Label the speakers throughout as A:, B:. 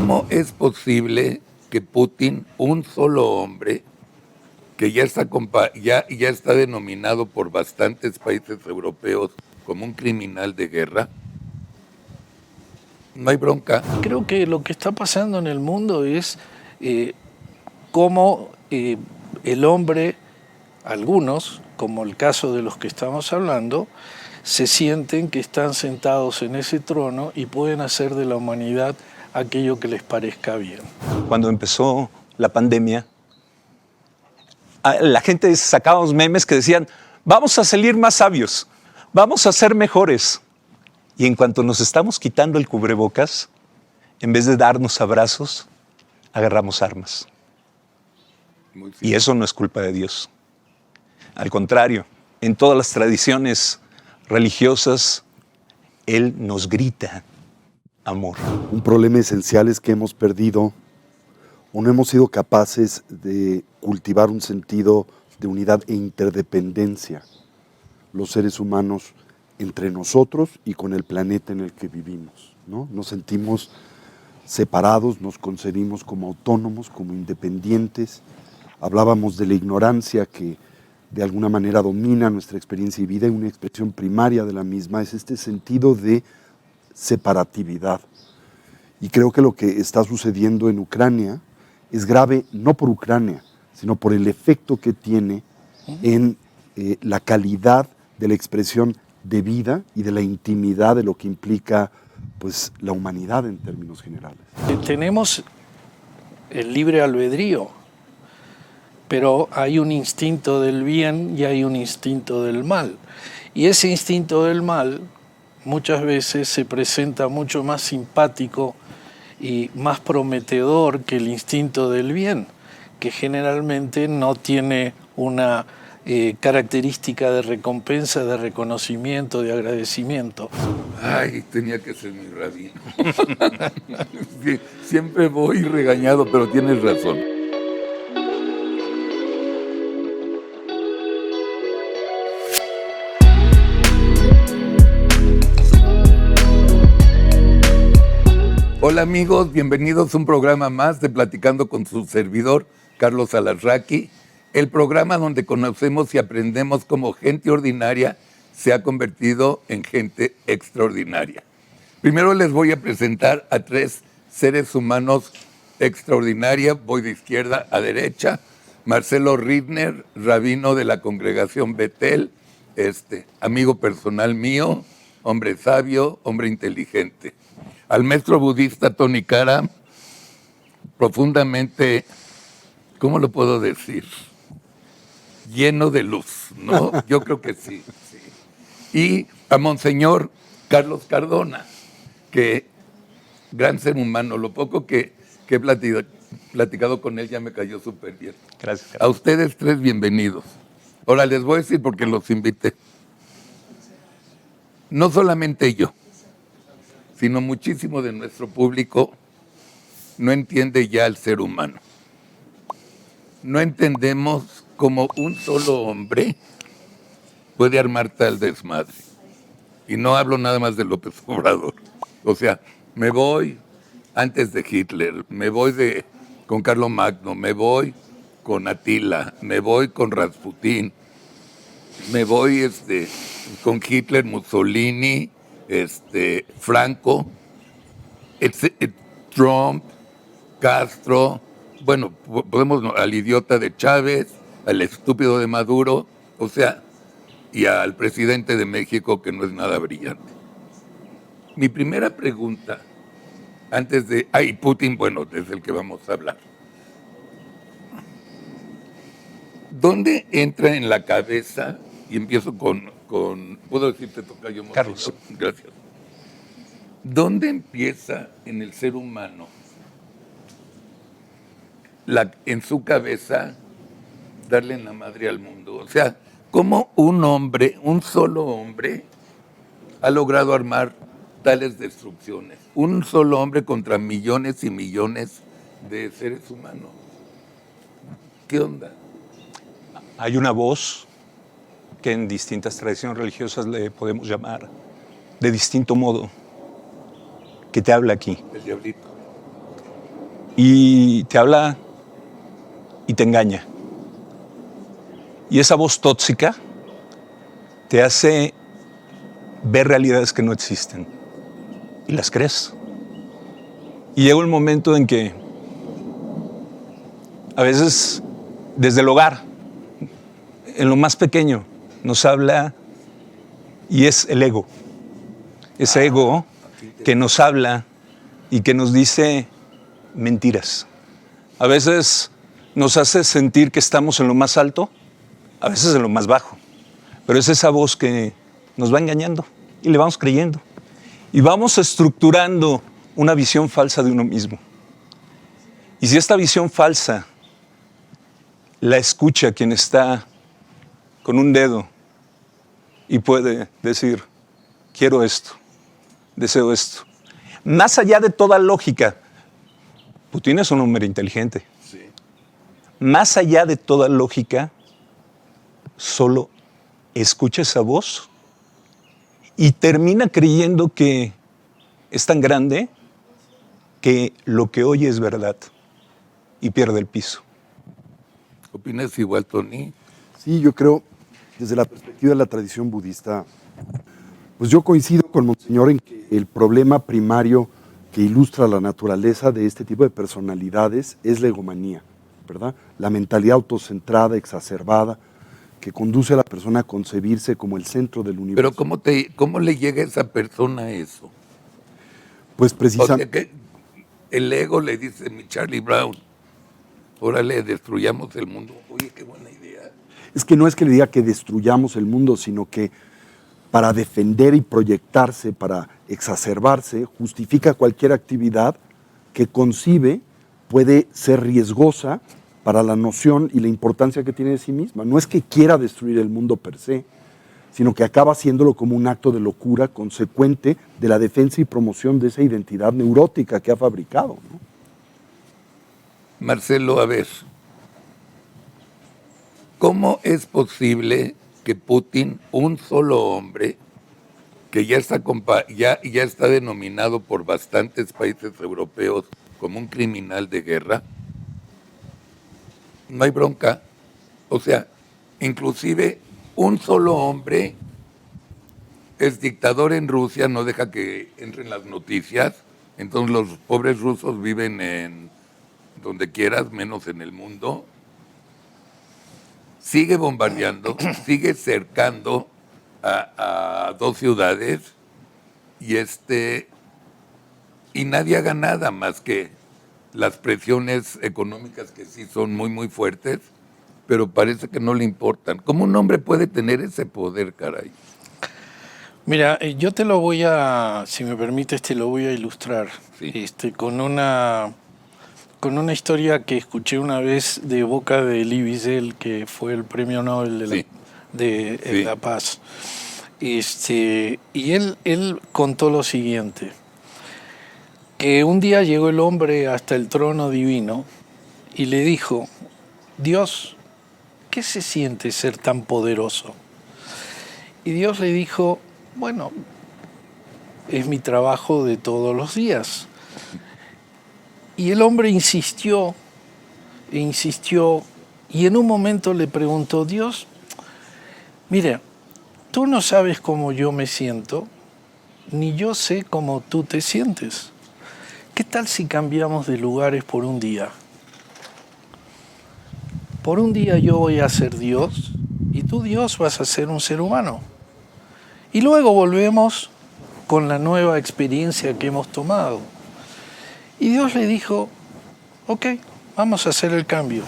A: ¿Cómo es posible que Putin, un solo hombre, que ya está denominado por bastantes países europeos como un criminal de guerra, no hay bronca?
B: Creo que lo que está pasando en el mundo es cómo el hombre, algunos, como el caso de los que estamos hablando, se sienten que están sentados en ese trono y pueden hacer de la humanidad aquello que les parezca bien.
C: Cuando empezó la pandemia, la gente sacaba unos memes que decían, vamos a salir más sabios, vamos a ser mejores. Y en cuanto nos estamos quitando el cubrebocas, en vez de darnos abrazos, agarramos armas. Y eso no es culpa de Dios. Al contrario, en todas las tradiciones religiosas, Él nos grita amor.
D: Un problema esencial es que hemos perdido o no hemos sido capaces de cultivar un sentido de unidad e interdependencia, los seres humanos, entre nosotros y con el planeta en el que vivimos, ¿no? Nos sentimos separados, nos concebimos como autónomos, como independientes. Hablábamos de la ignorancia que de alguna manera domina nuestra experiencia y vida, y una expresión primaria de la misma es este sentido de separatividad. Y creo que lo que está sucediendo en Ucrania es grave no por Ucrania, sino por el efecto que tiene en la calidad de la expresión de vida y de la intimidad de lo que implica pues, la humanidad en términos generales.
B: Tenemos el libre albedrío, pero hay un instinto del bien y hay un instinto del mal. Y ese instinto del mal muchas veces se presenta mucho más simpático y más prometedor que el instinto del bien, que generalmente no tiene una característica de recompensa, de reconocimiento, de agradecimiento.
A: Ay, tenía que ser mi rabino. Siempre voy regañado, pero tienes razón. Hola amigos, bienvenidos a un programa más de Platicando con su servidor, Carlos Alarraqui, el programa donde conocemos y aprendemos cómo gente ordinaria se ha convertido en gente extraordinaria. Primero les voy a presentar a tres seres humanos extraordinarios, voy de izquierda a derecha. Marcelo Ridner, rabino de la congregación Betel, amigo personal mío, hombre sabio, hombre inteligente. Al maestro budista Tony Kara, profundamente, ¿cómo lo puedo decir? Lleno de luz, ¿no? Yo creo que sí. Y a Monseñor Carlos Cardona, que gran ser humano, lo poco que he platicado con él ya me cayó súper bien.
C: Gracias.
A: A ustedes tres, bienvenidos. Ahora les voy a decir por qué los invité. No solamente yo, sino muchísimo de nuestro público no entiende ya al ser humano. No entendemos cómo un solo hombre puede armar tal desmadre. Y no hablo nada más de López Obrador. O sea, me voy antes de Hitler, me voy con Carlomagno, me voy con Atila, me voy con Rasputín, me voy con Hitler, Mussolini, Franco, Trump, Castro, bueno, podemos al idiota de Chávez, al estúpido de Maduro, o sea, y al presidente de México, que no es nada brillante. Mi primera pregunta, antes de... Putin, bueno, es el que vamos a hablar. ¿Dónde entra en la cabeza, y empiezo con ¿puedo decirte tocayo?
C: Carlos.
A: Gracias. ¿Dónde empieza en el ser humano, en su cabeza, darle en la madre al mundo? O sea, ¿cómo un hombre, un solo hombre, ha logrado armar tales destrucciones? Un solo hombre contra millones y millones de seres humanos. ¿Qué onda?
C: Hay una voz que en distintas tradiciones religiosas le podemos llamar de distinto modo, que te habla aquí.
A: El diablito.
C: y te habla y te engaña. Y esa voz tóxica te hace ver realidades que no existen y las crees. Y llega un momento en que a veces desde el hogar, en lo más pequeño, nos habla y es el ego. Ese ego que nos habla y que nos dice mentiras. A veces nos hace sentir que estamos en lo más alto, a veces en lo más bajo. Pero es esa voz que nos va engañando y le vamos creyendo. Y vamos estructurando una visión falsa de uno mismo. Y si esta visión falsa la escucha quien está con un dedo y puede decir, quiero esto, deseo esto. Más allá de toda lógica, Putin es un hombre inteligente.
A: Sí.
C: Más allá de toda lógica, solo escucha esa voz y termina creyendo que es tan grande que lo que oye es verdad y pierde el piso.
A: ¿Opinas igual, Tony?
D: Sí, yo creo, desde la perspectiva de la tradición budista, pues yo coincido con Monseñor en que el problema primario que ilustra la naturaleza de este tipo de personalidades es la egomanía, ¿verdad? La mentalidad autocentrada, exacerbada, que conduce a la persona a concebirse como el centro del universo.
A: Pero ¿cómo le llega a esa persona eso?
D: Pues
A: O sea,
D: precisamente,
A: que el ego le dice, mi Charlie Brown, órale, destruyamos el mundo. Oye, qué buena idea.
D: es que no es que le diga que destruyamos el mundo, sino que para defender y proyectarse, para exacerbarse, justifica cualquier actividad que concibe puede ser riesgosa para la noción y la importancia que tiene de sí misma. No es que quiera destruir el mundo per se, sino que acaba haciéndolo como un acto de locura consecuente de la defensa y promoción de esa identidad neurótica que ha fabricado, ¿no?
A: Marcelo, a ver, ¿cómo es posible que Putin, un solo hombre, que ya está denominado por bastantes países europeos como un criminal de guerra, no hay bronca? O sea, inclusive un solo hombre es dictador en Rusia, no deja que entren las noticias, entonces los pobres rusos viven en donde quieras, menos en el mundo. Sigue bombardeando, sigue cercando a dos ciudades y nadie haga nada más que las presiones económicas que sí son muy, muy fuertes, pero parece que no le importan. ¿Cómo un hombre puede tener ese poder, caray?
B: Mira, yo si me permites, te lo voy a ilustrar
A: Sí.
B: con una historia que escuché una vez de boca de Elie Wiesel, que fue el premio Nobel
A: Sí.
B: de
A: Sí.
B: la Paz. Y él contó lo siguiente, que un día llegó el hombre hasta el trono divino y le dijo, Dios, ¿qué se siente ser tan poderoso? Y Dios le dijo, bueno, es mi trabajo de todos los días. Y el hombre insistió, e insistió, y en un momento le preguntó, Dios, mira, tú no sabes cómo yo me siento, ni yo sé cómo tú te sientes. ¿Qué tal si cambiamos de lugares por un día? Por un día yo voy a ser Dios y tú, Dios, vas a ser un ser humano. Y luego volvemos con la nueva experiencia que hemos tomado. Y Dios le dijo, ok, vamos a hacer el cambio.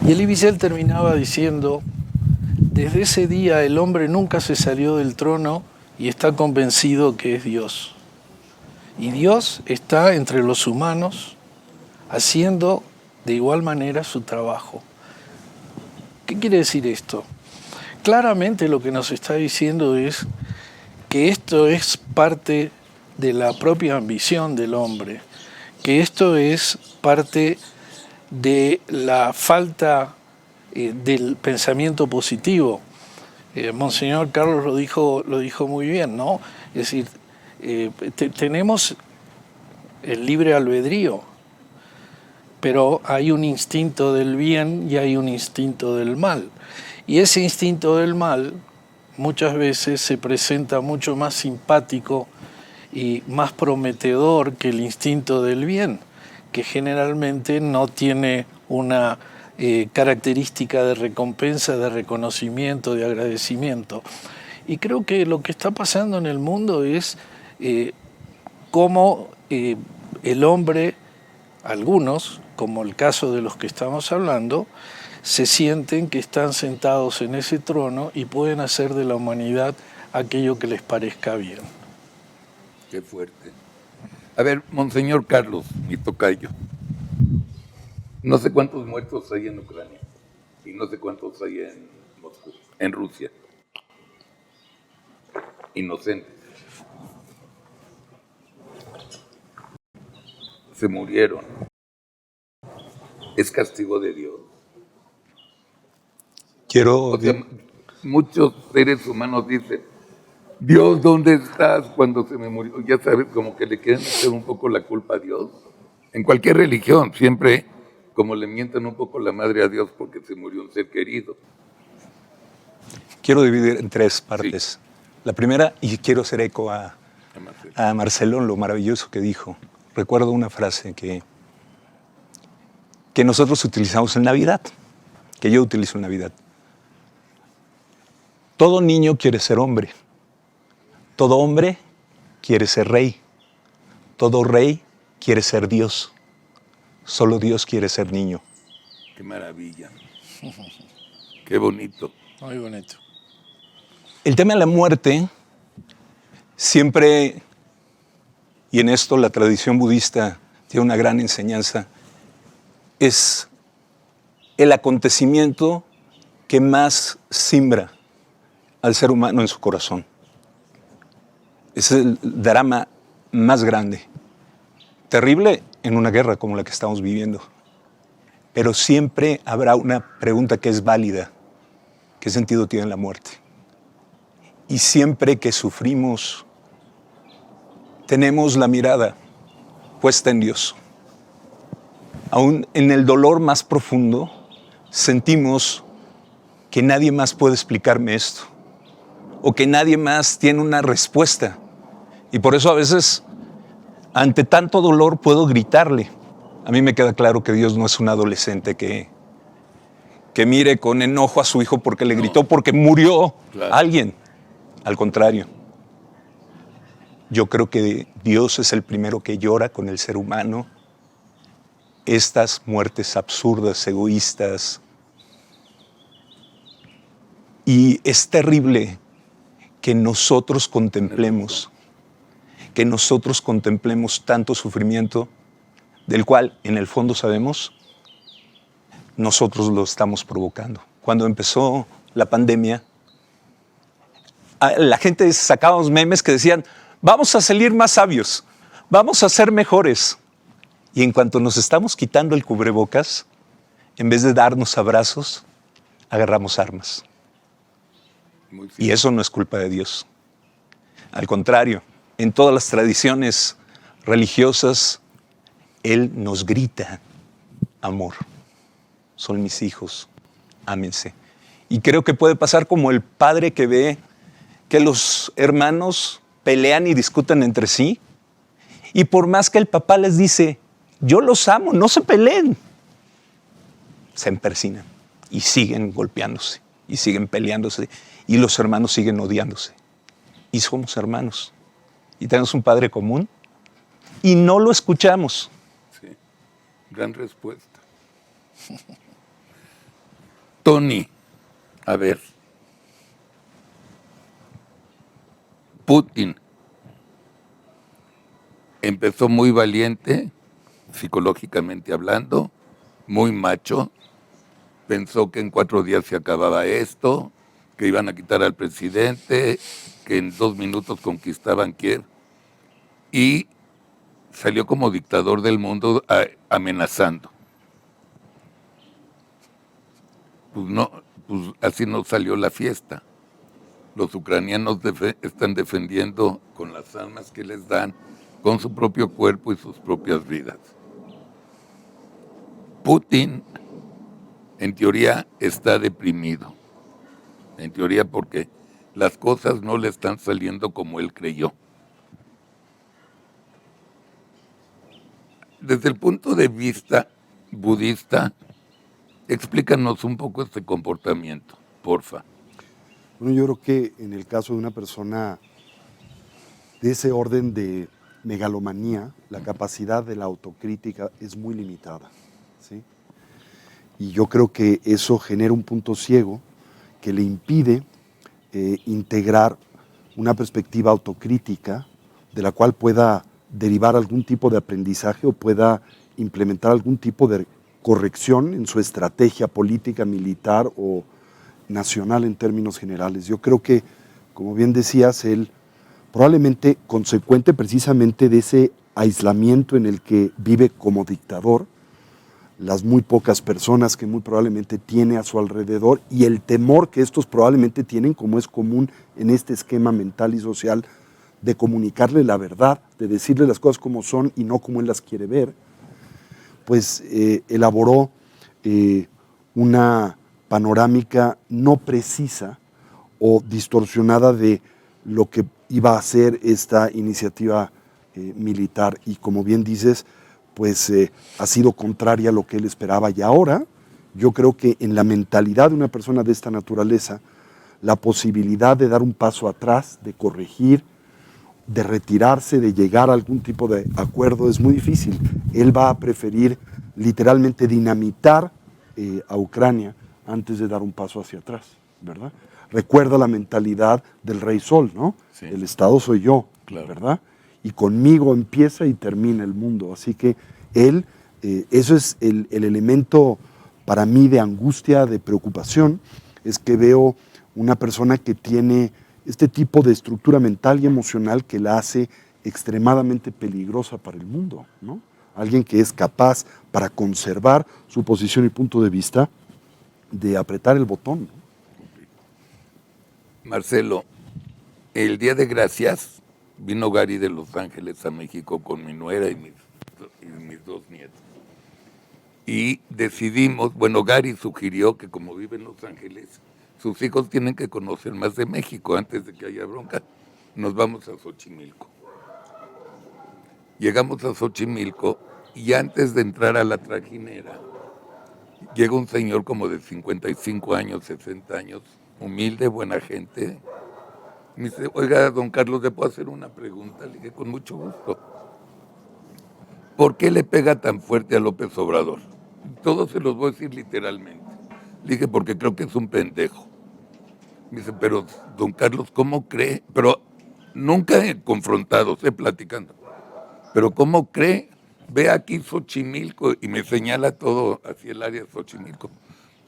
B: Y Elie Wiesel terminaba diciendo, desde ese día el hombre nunca se salió del trono y está convencido que es Dios. Y Dios está entre los humanos haciendo de igual manera su trabajo. ¿Qué quiere decir esto? Claramente lo que nos está diciendo es que esto es parte de la propia ambición del hombre, que esto es parte de la falta del pensamiento positivo. Monseñor Carlos lo dijo muy bien, ¿no? Es decir, tenemos el libre albedrío, pero hay un instinto del bien y hay un instinto del mal. Y ese instinto del mal muchas veces se presenta mucho más simpático y más prometedor que el instinto del bien, que generalmente no tiene una característica de recompensa, de reconocimiento, de agradecimiento. Y creo que lo que está pasando en el mundo es cómo el hombre, algunos, como el caso de los que estamos hablando, se sienten que están sentados en ese trono y pueden hacer de la humanidad aquello que les parezca bien.
A: Qué fuerte. A ver, Monseñor Carlos, mi tocayo. No sé cuántos muertos hay en Ucrania y no sé cuántos hay en Moscú, en Rusia. Inocentes. Se murieron. Es castigo de Dios. O sea, muchos seres humanos dicen, Dios, ¿dónde estás cuando se me murió? Ya sabes, como que le quieren hacer un poco la culpa a Dios. En cualquier religión, siempre como le mientan un poco la madre a Dios porque se murió un ser querido.
C: Quiero dividir en tres partes.
A: Sí.
C: La primera, y quiero hacer eco a Marcelo, lo maravilloso que dijo. Recuerdo una frase que nosotros utilizamos en Navidad, que yo utilizo en Navidad. Todo niño quiere ser hombre. Todo hombre quiere ser rey. Todo rey quiere ser Dios. Solo Dios quiere ser niño.
A: Qué maravilla. Qué bonito.
B: Muy bonito.
C: El tema de la muerte siempre, y en esto la tradición budista tiene una gran enseñanza, es el acontecimiento que más simbra al ser humano en su corazón. Es el drama más grande, terrible en una guerra como la que estamos viviendo. Pero siempre habrá una pregunta que es válida. ¿Qué sentido tiene la muerte? Y siempre que sufrimos, tenemos la mirada puesta en Dios. Aún en el dolor más profundo, sentimos que nadie más puede explicarme esto, o que nadie más tiene una respuesta. Y por eso a veces, ante tanto dolor, puedo gritarle. A mí me queda claro que Dios no es un adolescente que mire con enojo a su hijo porque le gritó, porque murió alguien. Al contrario, yo creo que Dios es el primero que llora con el ser humano estas muertes absurdas, egoístas. Y es terrible que nosotros contemplemos tanto sufrimiento del cual en el fondo sabemos nosotros lo estamos provocando. Cuando empezó la pandemia, la gente sacaba unos memes que decían, vamos a salir más sabios, vamos a ser mejores. Y en cuanto nos estamos quitando el cubrebocas, en vez de darnos abrazos, agarramos armas. Y eso no es culpa de Dios. Al contrario, en todas las tradiciones religiosas, Él nos grita amor. Son mis hijos, ámense. Y creo que puede pasar como el padre que ve que los hermanos pelean y discuten entre sí, y por más que el papá les dice, yo los amo, no se peleen, se empersinan y siguen golpeándose y siguen peleándose y los hermanos siguen odiándose. Y somos hermanos y tenemos un padre común y no lo escuchamos.
A: Sí, gran respuesta. Tony, a ver, Putin empezó muy valiente, psicológicamente hablando, muy macho, pensó que en 4 días se acababa esto, que iban a quitar al presidente, que en 2 minutos conquistaban Kiev, y salió como dictador del mundo amenazando. Pues así no salió la fiesta. Los ucranianos están defendiendo con las armas que les dan, con su propio cuerpo y sus propias vidas. Putin, en teoría, está deprimido. En teoría porque las cosas no le están saliendo como él creyó. Desde el punto de vista budista, explícanos un poco este comportamiento, porfa.
D: Bueno, yo creo que en el caso de una persona de ese orden de megalomanía, la capacidad de la autocrítica es muy limitada, ¿sí? Y yo creo que eso genera un punto ciego que le impide integrar una perspectiva autocrítica de la cual pueda derivar algún tipo de aprendizaje o pueda implementar algún tipo de corrección en su estrategia política, militar o nacional en términos generales. Yo creo que, como bien decías, él probablemente consecuente precisamente de ese aislamiento en el que vive como dictador, las muy pocas personas que muy probablemente tiene a su alrededor y el temor que estos probablemente tienen, como es común en este esquema mental y social, de comunicarle la verdad, de decirle las cosas como son y no como él las quiere ver, pues elaboró una panorámica no precisa o distorsionada de lo que iba a ser esta iniciativa militar. Y como bien dices, pues ha sido contraria a lo que él esperaba. Y ahora yo creo que en la mentalidad de una persona de esta naturaleza, la posibilidad de dar un paso atrás, de corregir, de retirarse, de llegar a algún tipo de acuerdo es muy difícil. Él va a preferir literalmente dinamitar a Ucrania antes de dar un paso hacia atrás, ¿verdad? Recuerda la mentalidad del Rey Sol, ¿no? Sí. El Estado soy yo, claro. ¿Verdad? Y conmigo empieza y termina el mundo. Así que él, eso es el elemento para mí de angustia, de preocupación, es que veo una persona que tiene este tipo de estructura mental y emocional que la hace extremadamente peligrosa para el mundo, ¿no? Alguien que es capaz, para conservar su posición y punto de vista, de apretar el botón, ¿no?
A: Marcelo, el Día de Gracias vino Gary de Los Ángeles a México con mi nuera y mis dos nietos. Y decidimos, bueno, Gary sugirió que como vive en Los Ángeles, sus hijos tienen que conocer más de México antes de que haya bronca. Nos vamos a Xochimilco. Llegamos a Xochimilco y antes de entrar a la trajinera, llega un señor como de 55 años, 60 años, humilde, buena gente. Me dice, oiga, don Carlos, ¿le puedo hacer una pregunta? Le dije, con mucho gusto. ¿Por qué le pega tan fuerte a López Obrador? Todos se los voy a decir literalmente. Le dije, porque creo que es un pendejo. Me dice, pero don Carlos, ¿cómo cree? Pero nunca confrontados, platicando. Pero ¿cómo cree? Ve aquí Xochimilco y me señala todo hacia el área de Xochimilco.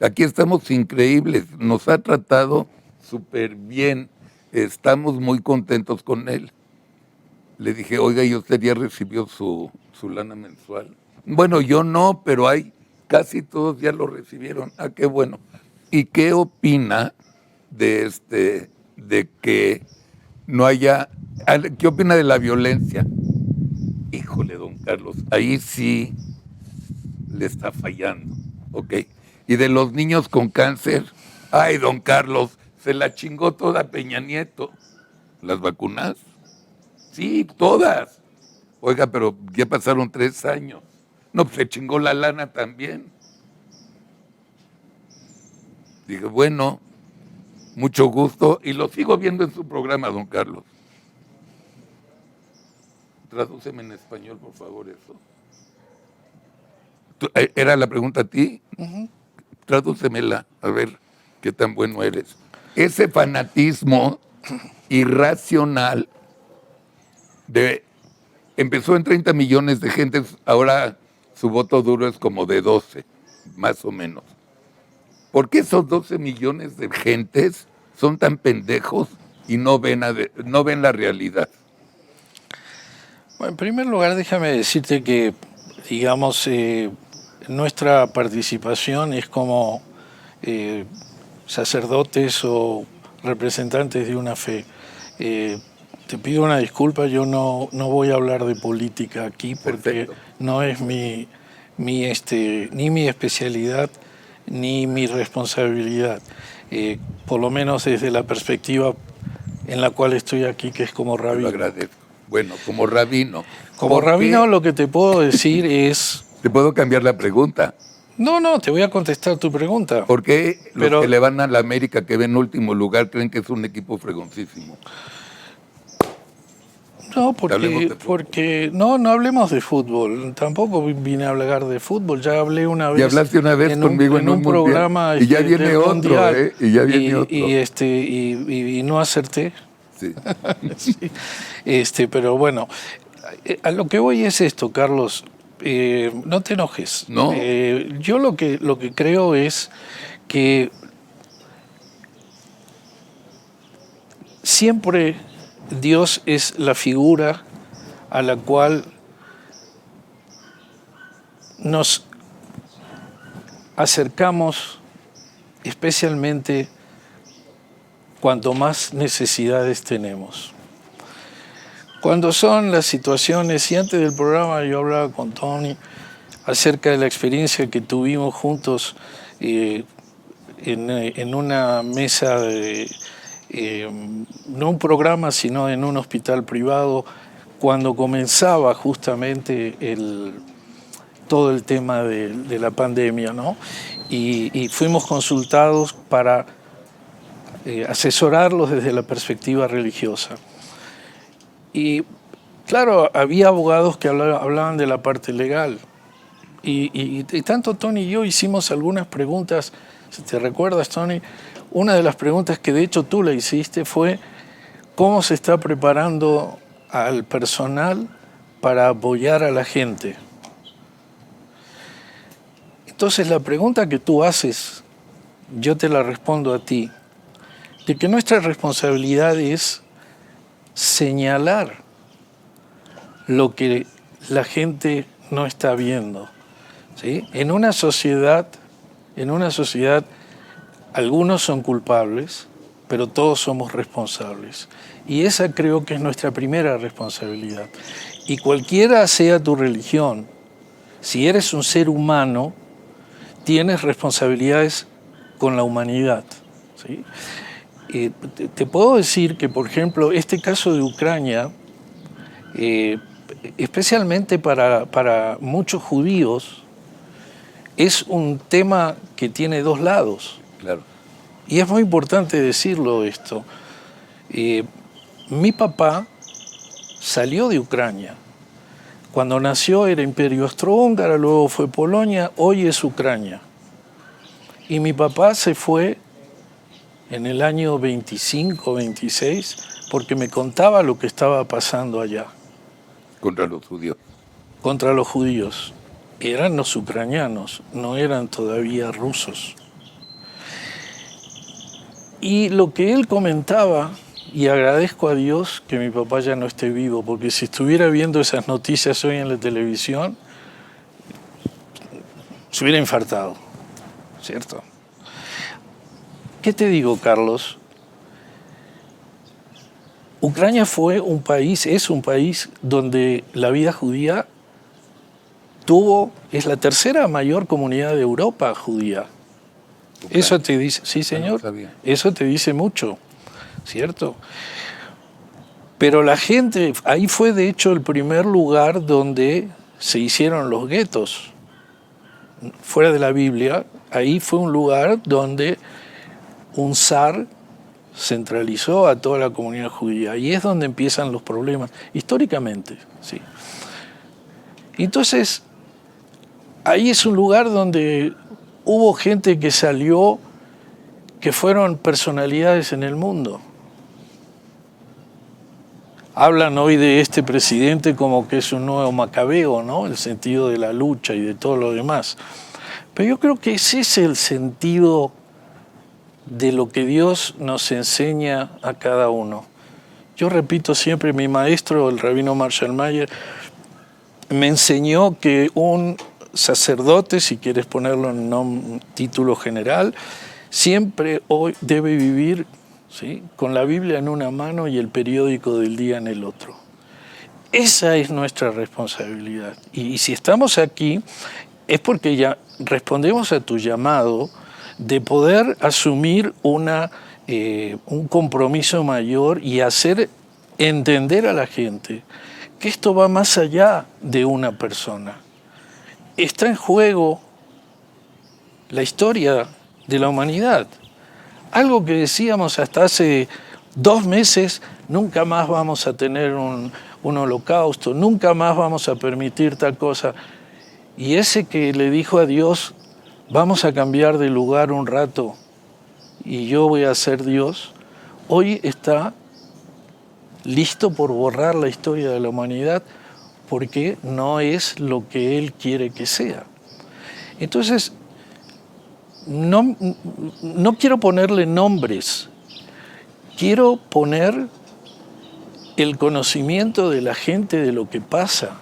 A: Aquí estamos increíbles, nos ha tratado súper bien, estamos muy contentos con él. Le dije, oiga, ¿y usted ya recibió su lana mensual? Bueno, yo no, pero casi todos ya lo recibieron. Ah, qué bueno. ¿Y qué opina de que no haya, qué opina de la violencia? Híjole, don Carlos, ahí sí le está fallando, ¿ok? Y de los niños con cáncer, ay, don Carlos, se la chingó toda Peña Nieto. ¿Las vacunas? Sí, todas. Oiga, pero ya pasaron 3 años. No, pues se chingó la lana también. Dije, bueno, mucho gusto, y lo sigo viendo en su programa, don Carlos. Tradúceme en español, por favor, eso. ¿Era la pregunta a ti? Uh-huh. Tradúcemela, a ver qué tan bueno eres. Ese fanatismo irracional empezó en 30 millones de gentes, ahora su voto duro es como de 12, más o menos. ¿Por qué esos 12 millones de gentes son tan pendejos y no ven la realidad?
B: Bueno, en primer lugar, déjame decirte que, digamos, nuestra participación es como sacerdotes o representantes de una fe. Te pido una disculpa, yo no voy a hablar de política aquí porque Perfecto. No es mi ni mi especialidad ni mi responsabilidad, por lo menos desde la perspectiva en la cual estoy aquí, que es como
A: Lo
B: rabino.
A: agradezco. Bueno, como rabino.
B: Como
A: ¿por qué?
B: rabino lo que te puedo decir es...
A: Te puedo cambiar la pregunta.
B: No, te voy a contestar tu pregunta.
A: ¿Por qué los
B: Pero-
A: que le van a la América, que ven último lugar, creen que es un equipo fregoncísimo?
B: No,
A: Hablemos de fútbol.
B: porque no hablemos de fútbol. Tampoco vine a hablar de fútbol. Ya hablé una vez.
A: Ya hablaste una vez conmigo en un mundial.
B: programa.
A: Y ya viene
B: del
A: otro,
B: mundial.
A: y ya viene otro.
B: Y no acerté.
A: Sí.
B: Sí. Pero bueno, a lo que voy es esto, Carlos. No te enojes.
A: No.
B: Yo lo que creo es que siempre Dios es la figura a la cual nos acercamos, especialmente cuanto más necesidades tenemos. Cuando son las situaciones, y antes del programa yo hablaba con Tony acerca de la experiencia que tuvimos juntos en una mesa no un programa, sino en un hospital privado, cuando comenzaba justamente todo el tema de la pandemia, ¿no? Y fuimos consultados para asesorarlos desde la perspectiva religiosa. Y claro, había abogados que hablaban de la parte legal. Y tanto Tony y yo hicimos algunas preguntas, si te recuerdas, Tony, una de las preguntas que de hecho tú la hiciste fue ¿cómo se está preparando al personal para apoyar a la gente? Entonces la pregunta que tú haces, yo te la respondo a ti, de que nuestra responsabilidad es señalar lo que la gente no está viendo, ¿sí? En una sociedad, algunos son culpables, pero todos somos responsables. Y esa creo que es nuestra primera responsabilidad. Y cualquiera sea tu religión, si eres un ser humano, tienes responsabilidades con la humanidad, ¿sí? Te puedo decir que, por ejemplo, este caso de Ucrania, especialmente para muchos judíos, es un tema que tiene dos lados.
A: Claro.
B: Y es muy importante decirlo esto. Mi papá salió de Ucrania. Cuando nació era Imperio Austrohúngaro, luego fue Polonia, hoy es Ucrania. Y mi papá se fue en el año 25, 26, porque me contaba lo que estaba pasando allá.
A: Contra los judíos.
B: Contra los judíos. Eran los ucranianos, no eran todavía rusos. Y lo que él comentaba, y agradezco a Dios que mi papá ya no esté vivo, porque si estuviera viendo esas noticias hoy en la televisión, se hubiera infartado, ¿cierto? ¿Qué te digo, Carlos? Ucrania es un país donde la vida judía es la tercera mayor comunidad de Europa judía.
A: Ucrania.
B: Eso te dice, sí señor,
A: No sabía.
B: eso te dice mucho, ¿cierto? Pero la gente, ahí fue de hecho el primer lugar donde se hicieron los guetos. Fuera de la Biblia, ahí fue un lugar donde un zar centralizó a toda la comunidad judía. Y es donde empiezan los problemas, históricamente, sí. Entonces, ahí es un lugar donde hubo gente que salió, que fueron personalidades en el mundo. Hablan hoy de este presidente como que es un nuevo Macabeo, ¿no? El sentido de la lucha y de todo lo demás. Pero yo creo que ese es el sentido de lo que Dios nos enseña a cada uno. Yo repito siempre, mi maestro, el rabino Marshall Mayer, me enseñó que un sacerdote, si quieres ponerlo en un título general, siempre hoy debe vivir, ¿sí?, con la Biblia en una mano y el periódico del día en el otro. Esa es nuestra responsabilidad. Y si estamos aquí, es porque ya respondemos a tu llamado de poder asumir un compromiso mayor y hacer entender a la gente que esto va más allá de una persona. Está en juego la historia de la humanidad. Algo que decíamos hasta hace 2 meses, nunca más vamos a tener un holocausto, nunca más vamos a permitir tal cosa. Y ese que le dijo a Dios, vamos a cambiar de lugar un rato y yo voy a ser Dios, hoy está listo por borrar la historia de la humanidad porque no es lo que Él quiere que sea. Entonces, no quiero ponerle nombres, quiero poner el conocimiento de la gente de lo que pasa,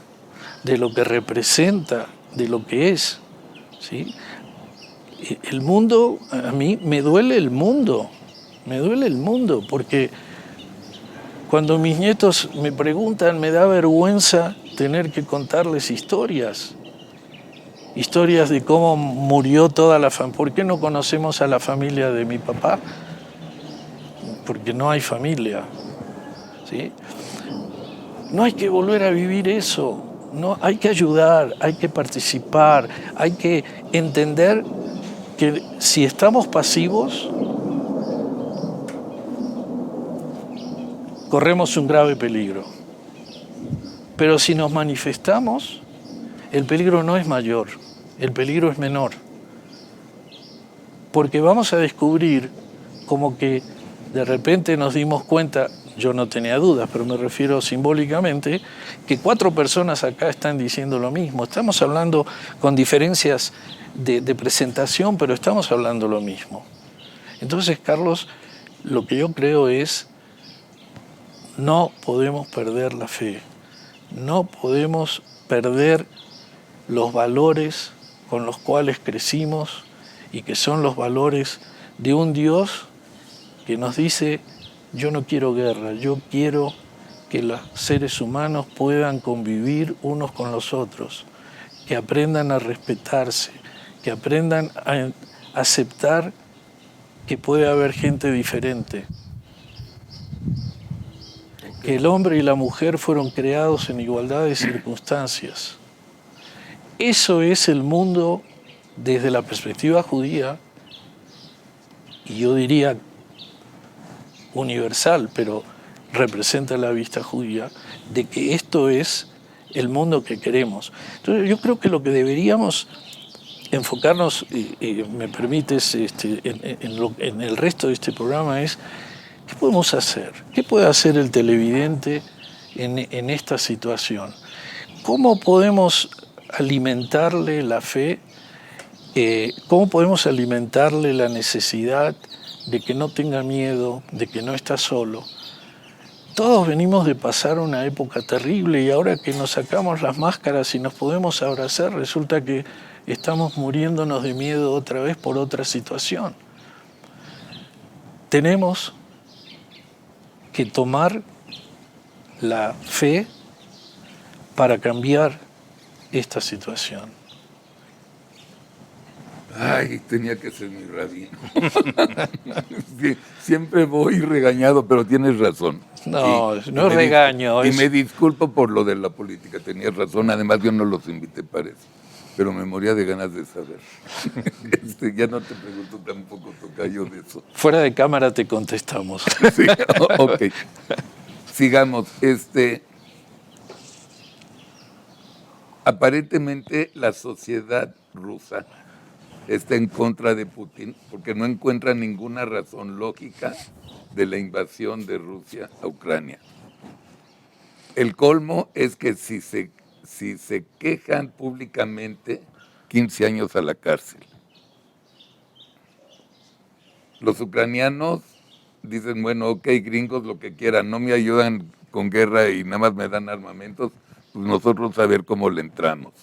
B: de lo que representa, de lo que es, ¿sí? El mundo, a mí me duele el mundo, porque cuando mis nietos me preguntan, me da vergüenza tener que contarles historias de cómo murió toda la familia. ¿Por qué no conocemos a la familia de mi papá? Porque no hay familia, ¿sí? No hay que volver a vivir eso, no, hay que ayudar, hay que participar, hay que entender que si estamos pasivos, corremos un grave peligro. Pero si nos manifestamos, el peligro no es mayor, el peligro es menor. Porque vamos a descubrir como que de repente nos dimos cuenta, yo no tenía dudas, pero me refiero simbólicamente, que 4 personas acá están diciendo lo mismo. Estamos hablando con diferencias de presentación, pero estamos hablando lo mismo. Entonces, Carlos, lo que yo creo es, no podemos perder la fe, no podemos perder los valores con los cuales crecimos y que son los valores de un Dios que nos dice, yo no quiero guerra, yo quiero que los seres humanos puedan convivir unos con los otros, que aprendan a respetarse, que aprendan a aceptar que puede haber gente diferente, que el hombre y la mujer fueron creados en igualdad de circunstancias. Eso es el mundo desde la perspectiva judía, y yo diría universal, pero representa la vista judía, de que esto es el mundo que queremos. Entonces yo creo que lo que deberíamos enfocarnos, me permites, en el resto de este programa es, ¿qué podemos hacer? ¿Qué puede hacer el televidente en esta situación? ¿Cómo podemos alimentarle la fe? ¿Cómo podemos alimentarle la necesidad de que no tenga miedo, de que no está solo? Todos venimos de pasar una época terrible y ahora que nos sacamos las máscaras y nos podemos abrazar, resulta que estamos muriéndonos de miedo otra vez por otra situación. Tenemos que tomar la fe para cambiar esta situación.
A: Ay, tenía que ser mi rabino. Siempre voy regañado, pero tienes razón.
B: No es regaño.
A: Y me disculpo por lo de la política, tenías razón. Además, yo no los invité para eso, pero me moría de ganas de saber. Ya no te pregunto tampoco, tocayo, de eso.
B: Fuera de cámara te contestamos.
A: Sí, ok. Sigamos. Aparentemente, la sociedad rusa está en contra de Putin porque no encuentra ninguna razón lógica de la invasión de Rusia a Ucrania. El colmo es que si se quejan públicamente, 15 años a la cárcel. Los ucranianos dicen, bueno, ok, gringos, lo que quieran, no me ayudan con guerra y nada más me dan armamentos, pues nosotros a ver cómo le entramos.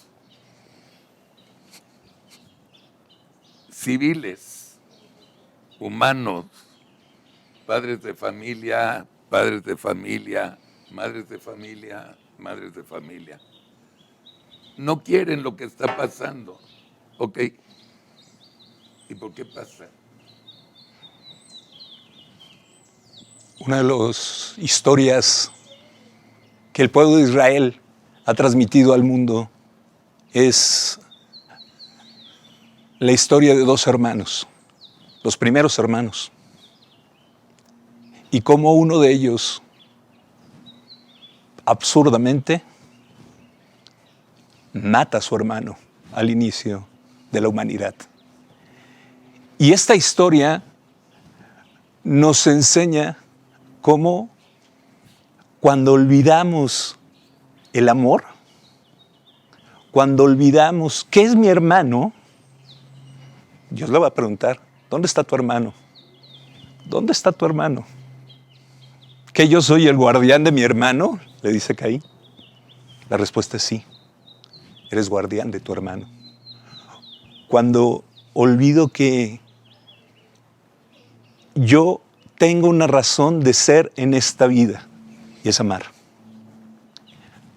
A: Civiles, humanos, padres de familia, madres de familia, no quieren lo que está pasando. ¿Ok? ¿Y por qué pasa?
C: Una de las historias que el pueblo de Israel ha transmitido al mundo es la historia de dos hermanos, los primeros hermanos, y cómo uno de ellos, absurdamente, mata a su hermano al inicio de la humanidad. Y esta historia nos enseña cómo cuando olvidamos el amor, cuando olvidamos qué es mi hermano, Dios le va a preguntar, ¿dónde está tu hermano? ¿Dónde está tu hermano? ¿Que yo soy el guardián de mi hermano? Le dice Caín. La respuesta es sí, eres guardián de tu hermano. Cuando olvido que yo tengo una razón de ser en esta vida, y es amar.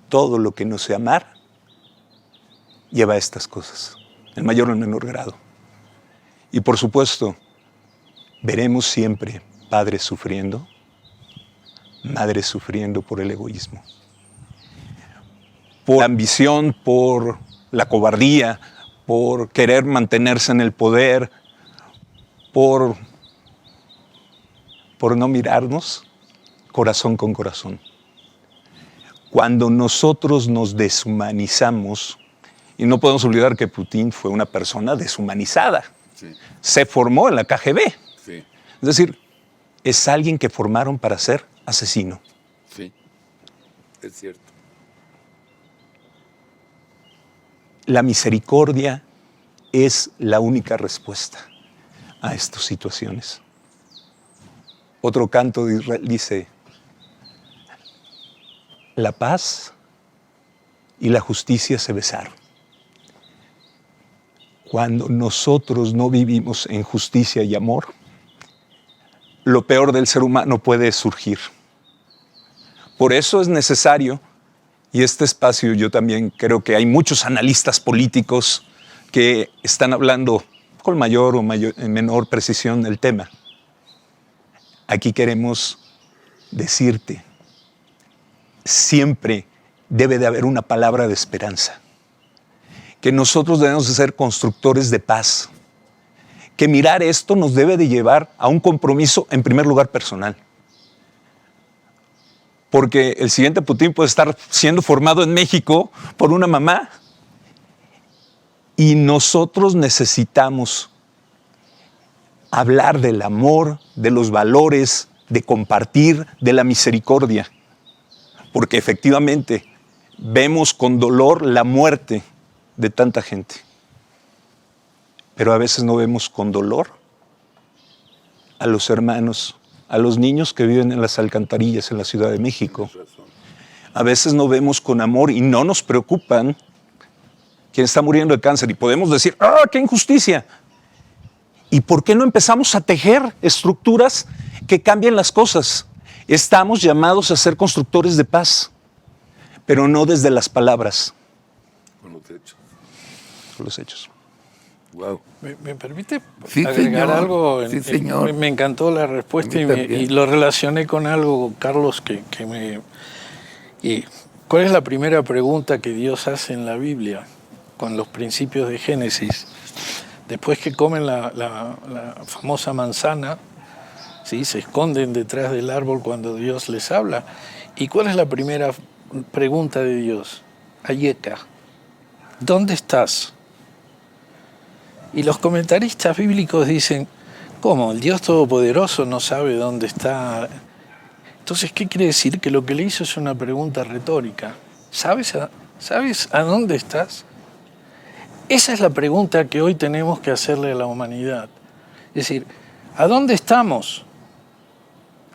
C: Todo lo que no sé amar lleva a estas cosas, en mayor o en menor grado. Y por supuesto, veremos siempre padres sufriendo, madres sufriendo por el egoísmo, por la ambición, por la cobardía, por querer mantenerse en el poder, por no mirarnos corazón con corazón. Cuando nosotros nos deshumanizamos, y no podemos olvidar que Putin fue una persona deshumanizada,
A: Sí,
C: se formó en la KGB,
A: sí,
C: es decir, es alguien que formaron para ser asesino.
A: sí. Es cierto.
C: La misericordia es la única respuesta a estas situaciones. Otro canto de Israel dice, la paz y la justicia se besaron. Cuando nosotros no vivimos en justicia y amor, lo peor del ser humano puede surgir. Por eso es necesario, y este espacio yo también creo que hay muchos analistas políticos que están hablando con mayor o menor precisión del tema. Aquí queremos decirte, siempre debe de haber una palabra de esperanza, que nosotros debemos de ser constructores de paz, que mirar esto nos debe de llevar a un compromiso en primer lugar personal. Porque el siguiente Putin puede estar siendo formado en México por una mamá y nosotros necesitamos hablar del amor, de los valores, de compartir, de la misericordia. Porque efectivamente vemos con dolor la muerte de tanta gente. Pero a veces no vemos con dolor a los hermanos, a los niños que viven en las alcantarillas en la Ciudad de México. A veces no vemos con amor y no nos preocupan quien está muriendo de cáncer. Y podemos decir, ¡ah, qué injusticia! ¿Y por qué no empezamos a tejer estructuras que cambien las cosas? Estamos llamados a ser constructores de paz, pero no desde las palabras.
A: Con los hechos.
C: Con los hechos.
A: Wow.
B: ¿Me permite
A: Sí,
B: agregar
A: señor.
B: algo?
A: Sí, señor.
B: Me encantó la respuesta
A: A mí también.
B: y lo relacioné con algo, Carlos, que me... Y, ¿cuál es la primera pregunta que Dios hace en la Biblia con los principios de Génesis? Después que comen la famosa manzana, ¿sí? Se esconden detrás del árbol cuando Dios les habla. ¿Y cuál es la primera pregunta de Dios? Ayeka, ¿dónde estás? Y los comentaristas bíblicos dicen, ¿cómo? El Dios Todopoderoso no sabe dónde está. Entonces, ¿qué quiere decir? Que lo que le hizo es una pregunta retórica. ¿Sabes a dónde estás? Esa es la pregunta que hoy tenemos que hacerle a la humanidad. Es decir, ¿a dónde estamos?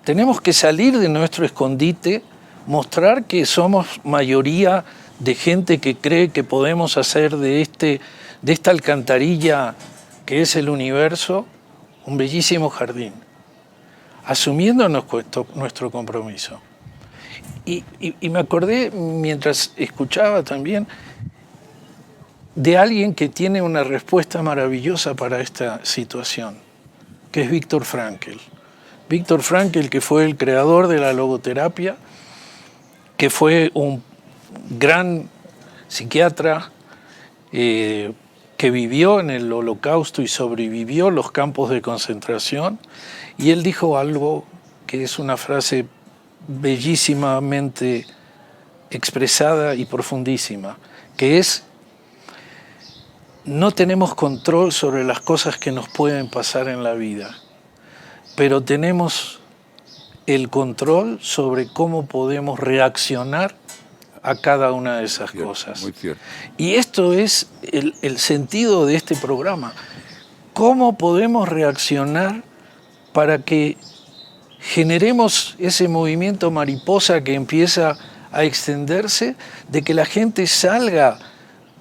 B: Tenemos que salir de nuestro escondite, mostrar que somos mayoría de gente que cree que podemos hacer de esta alcantarilla que es el universo un bellísimo jardín, asumiendo nuestro compromiso. Y me acordé, mientras escuchaba también, de alguien que tiene una respuesta maravillosa para esta situación, que es Viktor Frankl. Viktor Frankl, que fue el creador de la logoterapia, que fue un gran psiquiatra que vivió en el Holocausto y sobrevivió los campos de concentración, y él dijo algo que es una frase bellísimamente expresada y profundísima, que es: no tenemos control sobre las cosas que nos pueden pasar en la vida, pero tenemos el control sobre cómo podemos reaccionar a cada una de esas cosas.
A: Muy cierto.
B: Y esto es el sentido de este programa. ¿Cómo podemos reaccionar para que generemos ese movimiento mariposa que empieza a extenderse, de que la gente salga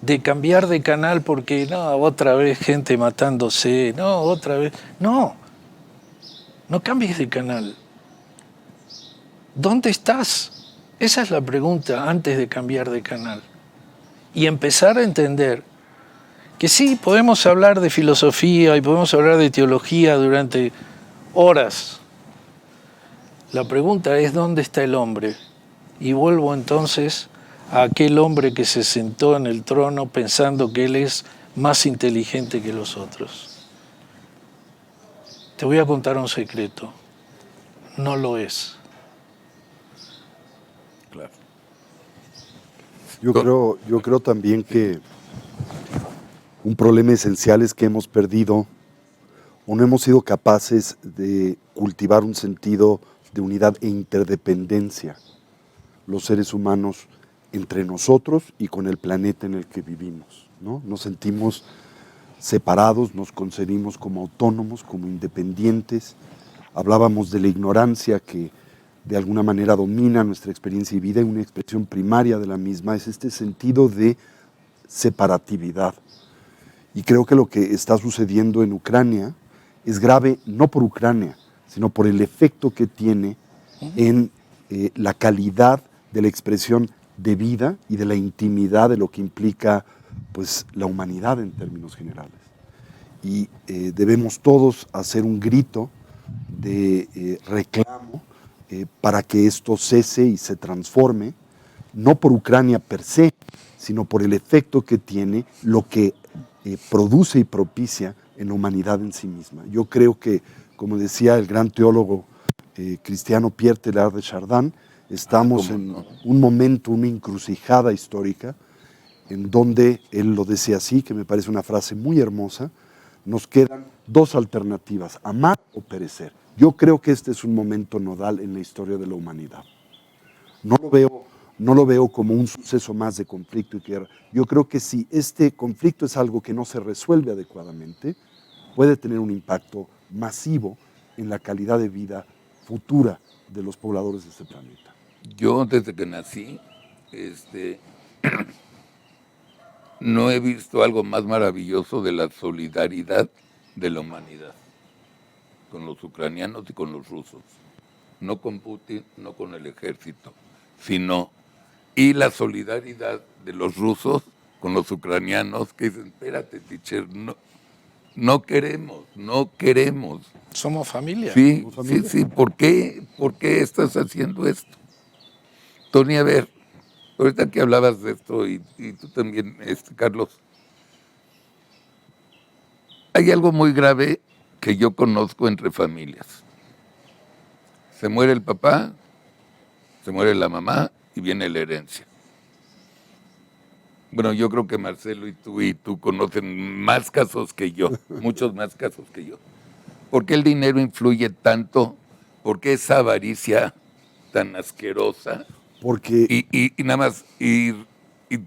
B: de cambiar de canal porque no, otra vez gente matándose, no, otra vez? No cambies de canal. ¿Dónde estás? Esa es la pregunta antes de cambiar de canal. Y empezar a entender que sí, podemos hablar de filosofía y podemos hablar de teología durante horas. La pregunta es: ¿dónde está el hombre? Y vuelvo entonces a aquel hombre que se sentó en el trono pensando que él es más inteligente que los otros. Te voy a contar un secreto. No lo es.
A: Claro.
D: Yo creo también que un problema esencial es que hemos perdido o no hemos sido capaces de cultivar un sentido de unidad e interdependencia, los seres humanos, entre nosotros y con el planeta en el que vivimos, ¿no? Nos sentimos separados, nos concebimos como autónomos, como independientes. Hablábamos de la ignorancia que de alguna manera domina nuestra experiencia y vida, y una expresión primaria de la misma es este sentido de separatividad. Y creo que lo que está sucediendo en Ucrania es grave no por Ucrania, sino por el efecto que tiene en la calidad de la expresión de vida y de la intimidad de lo que implica, pues, la humanidad en términos generales. Y debemos todos hacer un grito de reclamo para que esto cese y se transforme, no por Ucrania per se, sino por el efecto que tiene lo que produce y propicia en la humanidad en sí misma. Yo creo que, como decía el gran teólogo cristiano Pierre Teilhard de Chardin, estamos en un momento, una encrucijada histórica, en donde, él lo decía así, que me parece una frase muy hermosa: nos quedan dos alternativas, amar o perecer. Yo creo que este es un momento nodal en la historia de la humanidad. No lo veo como un suceso más de conflicto y guerra. Yo creo que si este conflicto es algo que no se resuelve adecuadamente, puede tener un impacto masivo en la calidad de vida futura de los pobladores de este planeta.
A: Yo, desde que nací, no he visto algo más maravilloso de la solidaridad de la humanidad con los ucranianos y con los rusos. No con Putin, no con el ejército, sino y la solidaridad de los rusos con los ucranianos, que dicen: espérate, teacher, no queremos.
B: Somos familia.
A: Sí, sí, ¿por qué estás haciendo esto? Tony, a ver, ahorita que hablabas de esto, y tú también, Carlos, hay algo muy grave que yo conozco entre familias. Se muere el papá, se muere la mamá y viene la herencia. Bueno, yo creo que Marcelo y tú conocen más casos que yo, muchos más casos que yo. ¿Por qué el dinero influye tanto? ¿Por qué esa avaricia tan asquerosa?
D: Porque
A: Y nada más, y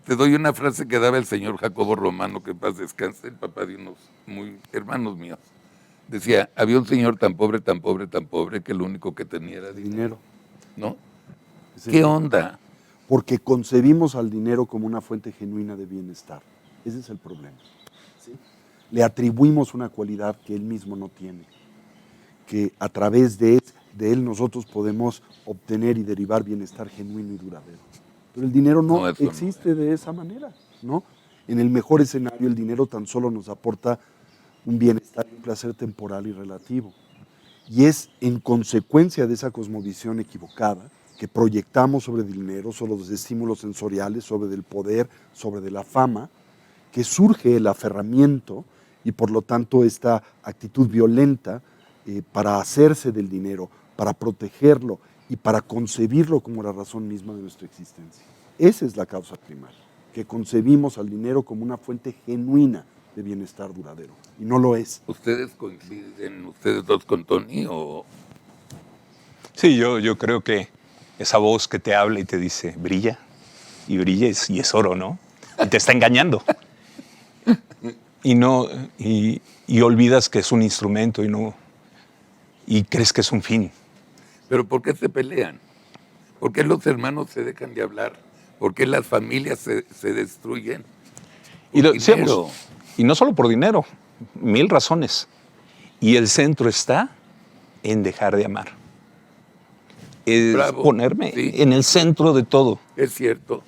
A: te doy una frase que daba el señor Jacobo Romano, que en paz descanse, el papá de unos muy hermanos míos. Decía: había un señor tan pobre, que lo único que tenía era dinero. ¿No? ¿Qué onda?
D: Porque concebimos al dinero como una fuente genuina de bienestar. Ese es el problema. ¿Sí? Le atribuimos una cualidad que él mismo no tiene, que a través de él nosotros podemos obtener y derivar bienestar genuino y duradero. Pero el dinero no existe de esa manera, ¿no? En el mejor escenario, el dinero tan solo nos aporta un bienestar y un placer temporal y relativo. Y es en consecuencia de esa cosmovisión equivocada que proyectamos sobre el dinero, sobre los estímulos sensoriales, sobre el poder, sobre de la fama, que surge el aferramiento y por lo tanto esta actitud violenta para hacerse del dinero, para protegerlo y para concebirlo como la razón misma de nuestra existencia. Esa es la causa primaria, que concebimos al dinero como una fuente genuina de bienestar duradero, y no lo es.
A: ¿Ustedes coinciden, ustedes dos con Tony o...?
C: Sí, yo creo que esa voz que te habla y te dice, brilla, y brilla y es oro, ¿no? Y te está engañando. Y olvidas que es un instrumento y crees que es un fin.
A: ¿Pero por qué se pelean? ¿Por qué los hermanos se dejan de hablar? ¿Por qué las familias se destruyen?
C: Decíamos, y no solo por dinero, 1000 razones. Y el centro está en dejar de amar. Es
A: Bravo,
C: ponerme
A: sí.
C: en el centro de todo.
A: Es cierto.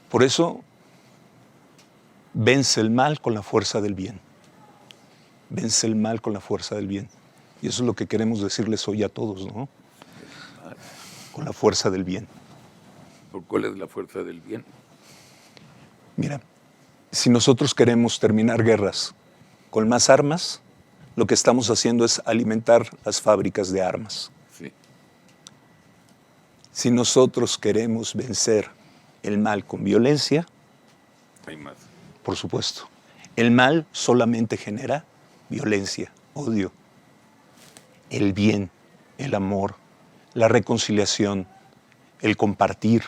C: Por eso, vence el mal con la fuerza del bien. Vence el mal con la fuerza del bien. Y eso es lo que queremos decirles hoy a todos, ¿no? Con la fuerza del bien.
A: ¿Por cuál es la fuerza del bien?
C: Mira, si nosotros queremos terminar guerras con más armas, lo que estamos haciendo es alimentar las fábricas de armas.
A: Sí.
C: Si nosotros queremos vencer el mal con violencia,
A: Hay más.
C: por supuesto, el mal solamente genera violencia, odio. El bien, el amor, la reconciliación, el compartir.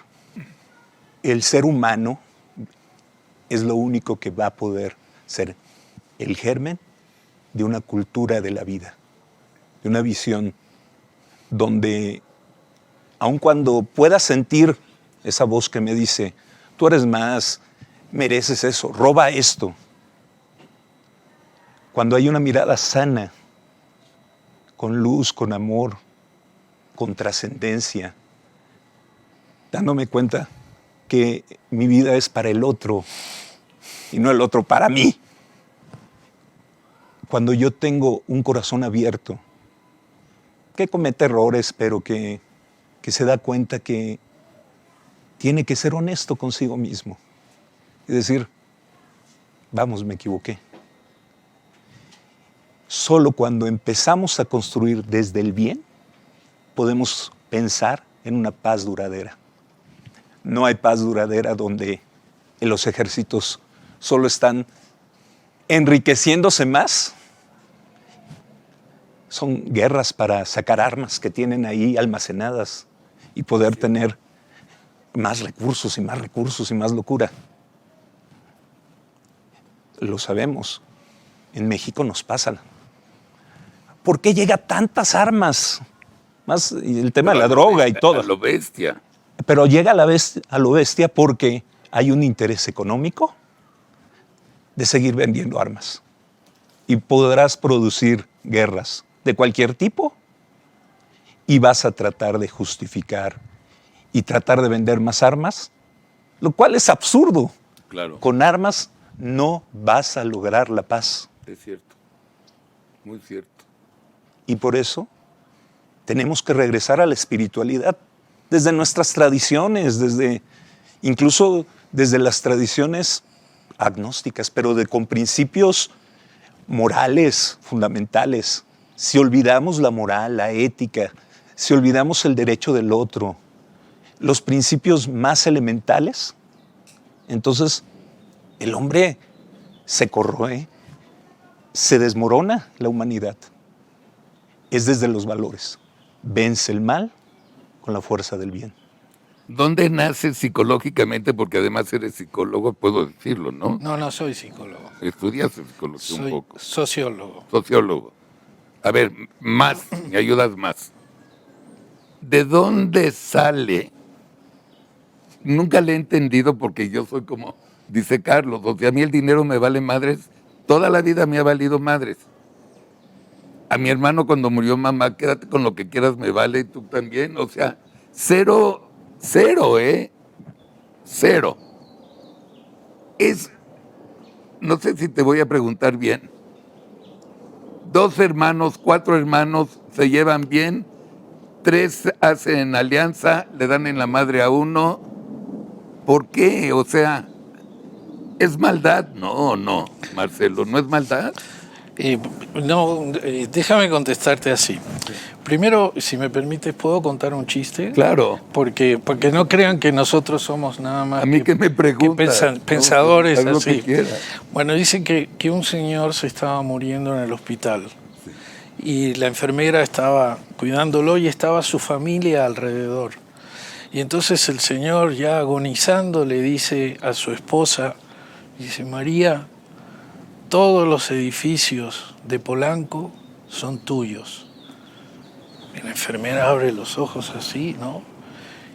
C: El ser humano es lo único que va a poder ser el germen de una cultura de la vida, de una visión donde, aun cuando pueda sentir esa voz que me dice, tú eres más, mereces eso, roba esto. Cuando hay una mirada sana, con luz, con amor, con trascendencia, dándome cuenta que mi vida es para el otro y no el otro para mí. Cuando yo tengo un corazón abierto, que comete errores, pero que se da cuenta que tiene que ser honesto consigo mismo y decir, vamos, me equivoqué. Solo cuando empezamos a construir desde el bien, podemos pensar en una paz duradera. No hay paz duradera donde los ejércitos solo están enriqueciéndose más. Son guerras para sacar armas que tienen ahí almacenadas y poder tener más recursos y más recursos y más locura. Lo sabemos. En México nos pasa. ¿Por qué llega tantas armas? Más y el tema de la droga y todo.
A: A lo bestia.
C: Pero llega a lo bestia porque hay un interés económico de seguir vendiendo armas. Y podrás producir guerras de cualquier tipo y vas a tratar de justificar y tratar de vender más armas, lo cual es absurdo.
A: Claro.
C: Con armas no vas a lograr la paz.
A: Es cierto. Muy cierto.
C: Y por eso tenemos que regresar a la espiritualidad desde nuestras tradiciones, incluso desde las tradiciones agnósticas, pero con principios morales fundamentales. Si olvidamos la moral, la ética, si olvidamos el derecho del otro, los principios más elementales, entonces el hombre se corroe, se desmorona la humanidad. Es desde los valores. Vence el mal con la fuerza del bien.
A: ¿Dónde naces psicológicamente? Porque además eres psicólogo, puedo decirlo, ¿no?
B: No soy psicólogo.
A: Estudias psicología un
B: Soy
A: poco.
B: sociólogo.
A: Sociólogo. A ver, más, me ayudas más. ¿De dónde sale? Nunca le he entendido porque yo soy como, dice Carlos, o sea, a mí el dinero me vale madres, toda la vida me ha valido madres. A mi hermano cuando murió mamá, quédate con lo que quieras, me vale, y tú también, o sea, cero, cero. Es no sé si te voy a preguntar bien. 2 hermanos, 4 hermanos se llevan bien, 3 hacen alianza, le dan en la madre a uno. ¿Por qué? O sea, ¿es maldad? No, Marcelo, ¿no es maldad?
B: No, déjame contestarte así. Primero, si me permites, ¿puedo contar un chiste?
A: Claro.
B: Porque no crean que nosotros somos nada más
A: A mí que me preguntas.
B: pensadores
A: haz lo
B: así.
A: que quieras.
B: Bueno, dicen que un señor se estaba muriendo en el hospital y la enfermera estaba cuidándolo y estaba su familia alrededor. Y entonces el señor, ya agonizando, le dice a su esposa, dice, María, todos los edificios de Polanco son tuyos. Y la enfermera abre los ojos así, ¿no?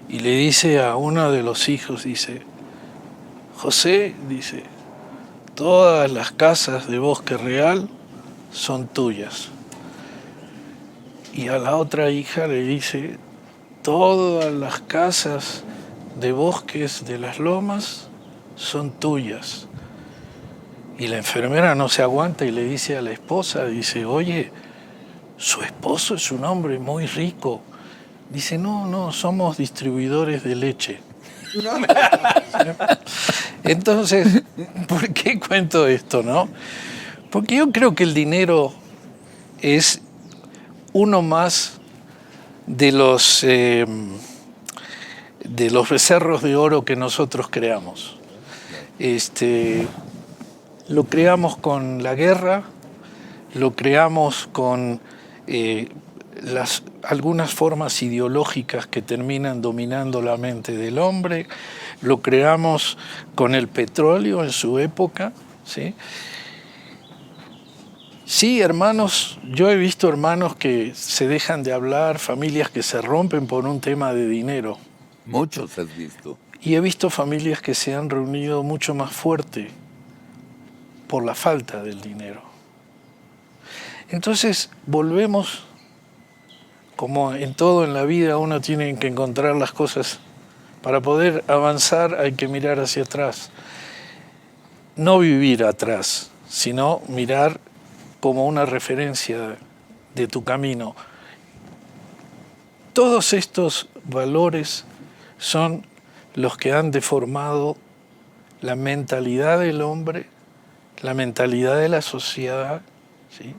B: Y le dice a uno de los hijos, dice, José, dice, todas las casas de Bosque Real son tuyas. Y a la otra hija le dice, todas las casas de Bosques de las Lomas son tuyas. Y la enfermera no se aguanta y le dice a la esposa, dice, oye, su esposo es un hombre muy rico. Dice, no, somos distribuidores de leche. Entonces, ¿por qué cuento esto, no? Porque yo creo que el dinero es uno más de los becerros de oro que nosotros creamos. Lo creamos con la guerra, lo creamos con algunas formas ideológicas que terminan dominando la mente del hombre, lo creamos con el petróleo en su época, ¿sí? Sí, hermanos, yo he visto hermanos que se dejan de hablar, familias que se rompen por un tema de dinero.
A: Muchos has visto.
B: Y he visto familias que se han reunido mucho más fuerte por la falta del dinero. Entonces, volvemos, como en todo en la vida, uno tiene que encontrar las cosas. Para poder avanzar hay que mirar hacia atrás. No vivir atrás, sino mirar como una referencia de tu camino. Todos estos valores son los que han deformado la mentalidad del hombre, la mentalidad de la sociedad, ¿sí?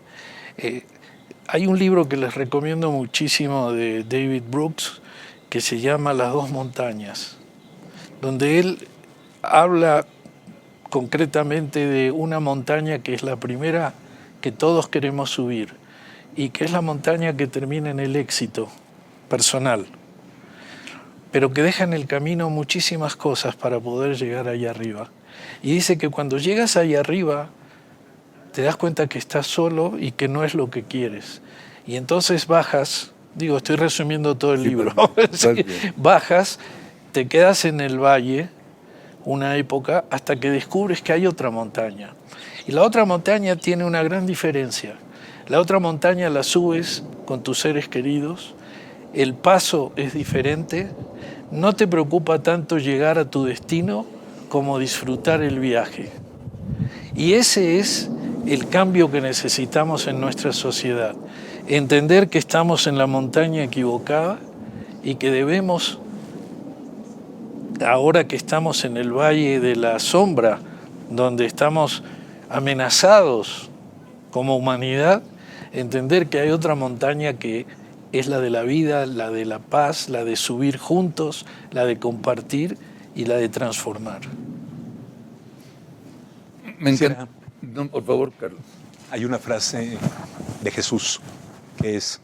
B: Hay un libro que les recomiendo muchísimo de David Brooks que se llama Las dos montañas, donde él habla concretamente de una montaña que es la primera que todos queremos subir y que es la montaña que termina en el éxito personal, pero que deja en el camino muchísimas cosas para poder llegar allá arriba. Y dice que cuando llegas allá arriba te das cuenta que estás solo y que no es lo que quieres. Y entonces bajas, digo, estoy resumiendo todo el libro, sí, bajas, te quedas en el valle una época hasta que descubres que hay otra montaña. Y la otra montaña tiene una gran diferencia. La otra montaña la subes con tus seres queridos, el paso es diferente, no te preocupa tanto llegar a tu destino como disfrutar el viaje. Y ese es el cambio que necesitamos en nuestra sociedad. Entender que estamos en la montaña equivocada y que debemos, ahora que estamos en el valle de la sombra, donde estamos amenazados como humanidad, entender que hay otra montaña que es la de la vida, la de la paz, la de subir juntos, la de compartir y la de transformar.
A: Me encanta. No, por favor, Carlos.
C: Hay una frase de Jesús que es,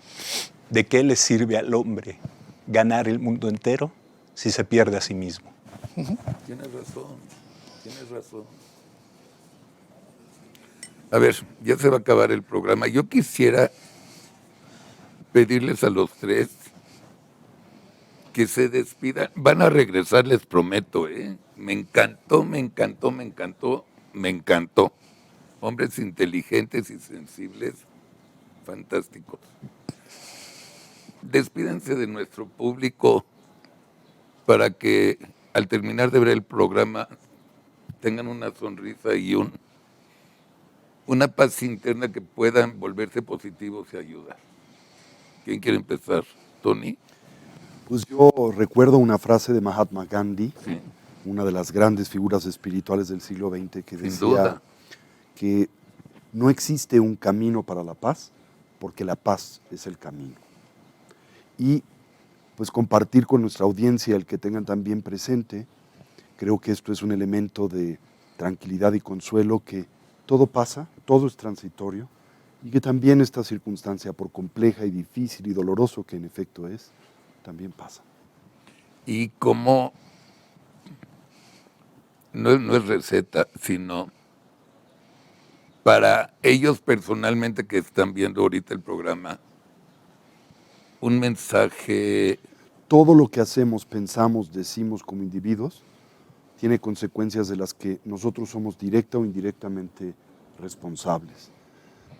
C: ¿de qué le sirve al hombre ganar el mundo entero si se pierde a sí mismo?
A: Tienes razón. A ver, ya se va a acabar el programa. Yo quisiera pedirles a los 3 que se despidan. Van a regresar, les prometo, ¿eh? Me encantó. Hombres inteligentes y sensibles, fantásticos. Despídense de nuestro público para que al terminar de ver el programa tengan una sonrisa y un una paz interna que puedan volverse positivos y ayudar. ¿Quién quiere empezar? ¿Tony?
D: Pues yo recuerdo una frase de Mahatma Gandhi,
A: Sí.
D: una de las grandes figuras espirituales del siglo XX, que
A: Sin
D: decía
A: duda.
D: que no existe un camino para la paz, porque la paz es el camino. Y pues compartir con nuestra audiencia, el que tengan también presente, creo que esto es un elemento de tranquilidad y consuelo, que todo pasa, todo es transitorio, y que también esta circunstancia, por compleja y difícil y doloroso que en efecto es, también pasa.
A: Y como no es receta, sino para ellos personalmente que están viendo ahorita el programa, un mensaje.
D: Todo lo que hacemos, pensamos, decimos como individuos, tiene consecuencias de las que nosotros somos directa o indirectamente responsables.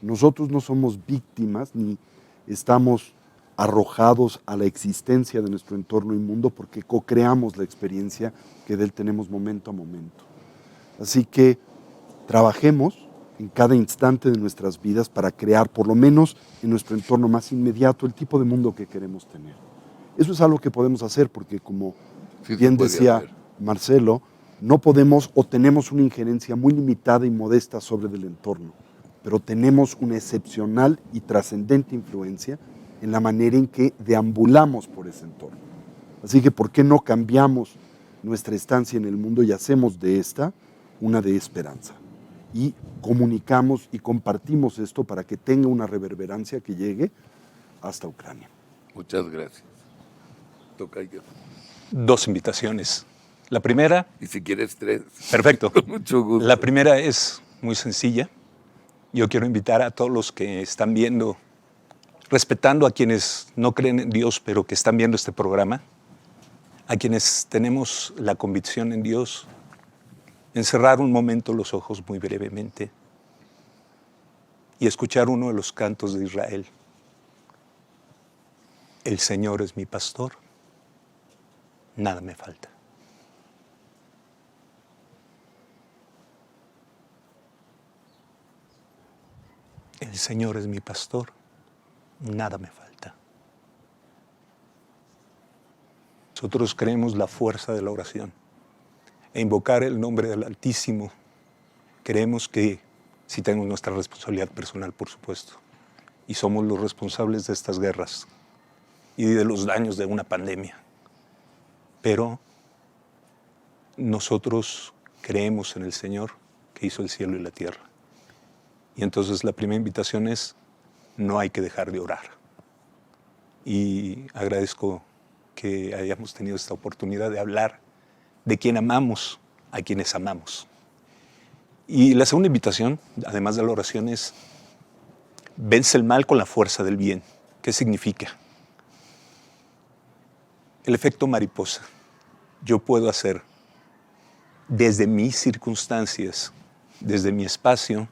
D: Nosotros no somos víctimas ni estamos arrojados a la existencia de nuestro entorno inmundo, porque co-creamos la experiencia que de él tenemos momento a momento. Así que trabajemos en cada instante de nuestras vidas para crear, por lo menos en nuestro entorno más inmediato, el tipo de mundo que queremos tener. Eso es algo que podemos hacer, porque como
A: Sí se
D: bien
A: puede
D: decía
A: hacer.
D: Marcelo, no podemos o tenemos una injerencia muy limitada y modesta sobre el entorno, pero tenemos una excepcional y trascendente influencia en la manera en que deambulamos por ese entorno. Así que, ¿por qué no cambiamos nuestra estancia en el mundo y hacemos de esta una de esperanza? Y comunicamos y compartimos esto para que tenga una reverberancia que llegue hasta Ucrania.
A: Muchas gracias. Tocayo.
C: 2 invitaciones. La primera,
A: Y si quieres 3.
C: perfecto.
A: Con mucho gusto.
C: La primera es muy sencilla. Yo quiero invitar a todos los que están viendo, respetando a quienes no creen en Dios, pero que están viendo este programa, a quienes tenemos la convicción en Dios, encerrar un momento los ojos muy brevemente y escuchar uno de los cantos de Israel. El Señor es mi pastor, nada me falta. El Señor es mi pastor, nada me falta. Nosotros creemos la fuerza de la oración e invocar el nombre del Altísimo. Creemos que sí tenemos nuestra responsabilidad personal, por supuesto, y somos los responsables de estas guerras y de los daños de una pandemia. Pero nosotros creemos en el Señor que hizo el cielo y la tierra. Y entonces la primera invitación es, no hay que dejar de orar. Y agradezco que hayamos tenido esta oportunidad de hablar de quien amamos, a quienes amamos. Y la segunda invitación, además de la oración, es vence el mal con la fuerza del bien. ¿Qué significa? El efecto mariposa. Yo puedo hacer desde mis circunstancias, desde mi espacio,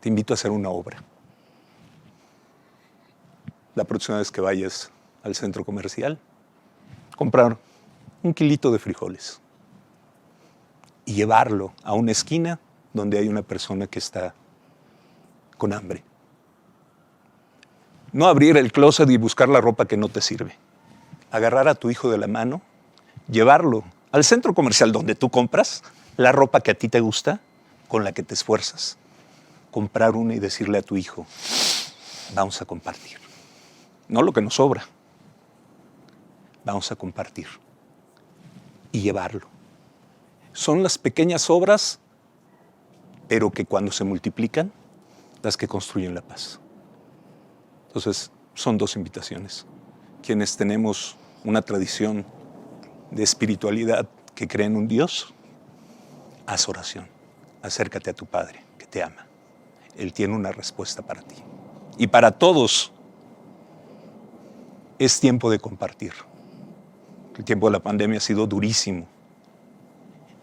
C: te invito a hacer una obra. La próxima vez que vayas al centro comercial, comprar 1 kilito de frijoles y llevarlo a una esquina donde hay una persona que está con hambre. No abrir el closet y buscar la ropa que no te sirve. Agarrar a tu hijo de la mano, llevarlo al centro comercial donde tú compras la ropa que a ti te gusta, con la que te esfuerzas. Comprar una y decirle a tu hijo, vamos a compartir. No lo que nos sobra, vamos a compartir y llevarlo. Son las pequeñas obras, pero que cuando se multiplican, las que construyen la paz. Entonces, son 2 invitaciones. Quienes tenemos una tradición de espiritualidad que cree en un Dios, haz oración, acércate a tu Padre que te ama. Él tiene una respuesta para ti. Y para todos es tiempo de compartir. El tiempo de la pandemia ha sido durísimo.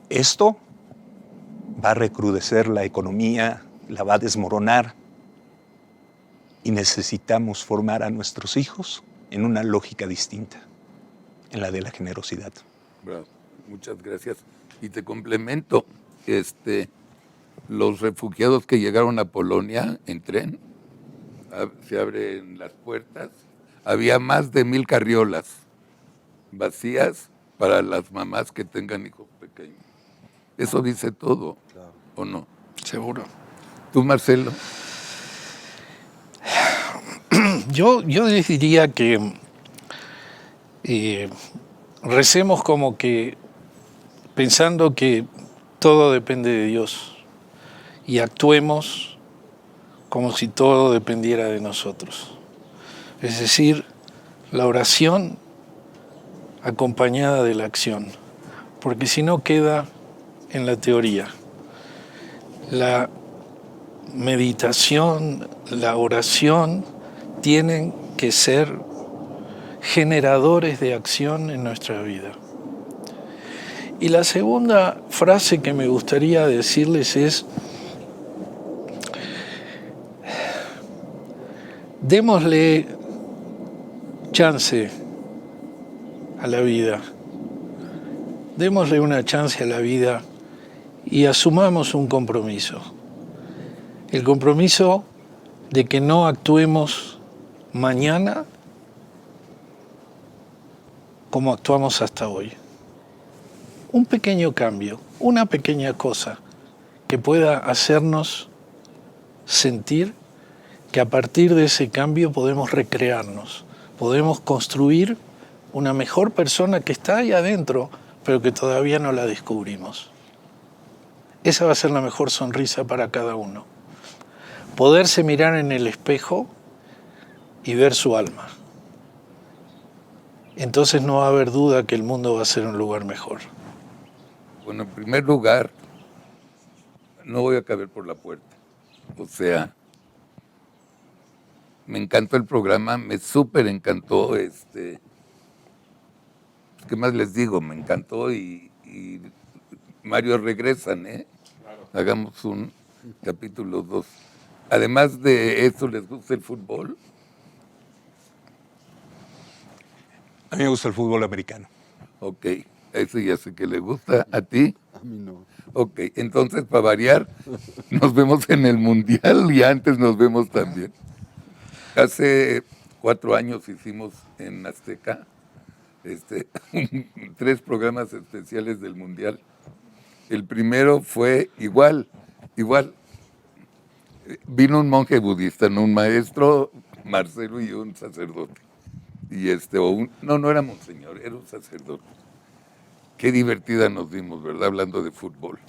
C: Esto va a recrudecer la economía, la va a desmoronar. Y necesitamos formar a nuestros hijos en una lógica distinta, en la de la generosidad.
A: Bravo. Muchas gracias. Y te complemento, los refugiados que llegaron a Polonia en tren, se abren las puertas, había más de 1,000 carriolas vacías para las mamás que tengan hijos pequeños. Eso dice todo, ¿o no?
B: Seguro.
A: ¿Tú, Marcelo?
B: Yo les diría que recemos como que pensando que todo depende de Dios y actuemos como si todo dependiera de nosotros. Es decir, la oración acompañada de la acción, porque si no queda en la teoría. La meditación, la oración tienen que ser generadores de acción en nuestra vida. Y la segunda frase que me gustaría decirles es: démosle chance a la vida, démosle una chance a la vida y asumamos un compromiso. El compromiso de que no actuemos mañana como actuamos hasta hoy. Un pequeño cambio, una pequeña cosa que pueda hacernos sentir que a partir de ese cambio podemos recrearnos, podemos construir una mejor persona que está ahí adentro, pero que todavía no la descubrimos. Esa va a ser la mejor sonrisa para cada uno. Poderse mirar en el espejo y ver su alma. Entonces no va a haber duda que el mundo va a ser un lugar mejor.
A: Bueno, en primer lugar, no voy a caber por la puerta. O sea, me encantó el programa, me súper encantó. ¿Qué más les digo? Me encantó y Mario, regresan, ¿eh? Claro. Hagamos un capítulo 2. Además de eso, ¿les gusta el fútbol?
C: A mí me gusta el fútbol americano.
A: Ok, eso ya sé que le gusta. ¿A ti?
D: A mí no.
A: Ok, entonces, para variar, nos vemos en el Mundial y antes nos vemos también. Hace 4 años hicimos en Azteca 3 programas especiales del Mundial. El primero fue igual. Vino un monje budista, ¿no? Un maestro, Marcelo, y un sacerdote. Y no era monseñor, era un sacerdote. Qué divertida nos dimos, ¿verdad? Hablando de fútbol.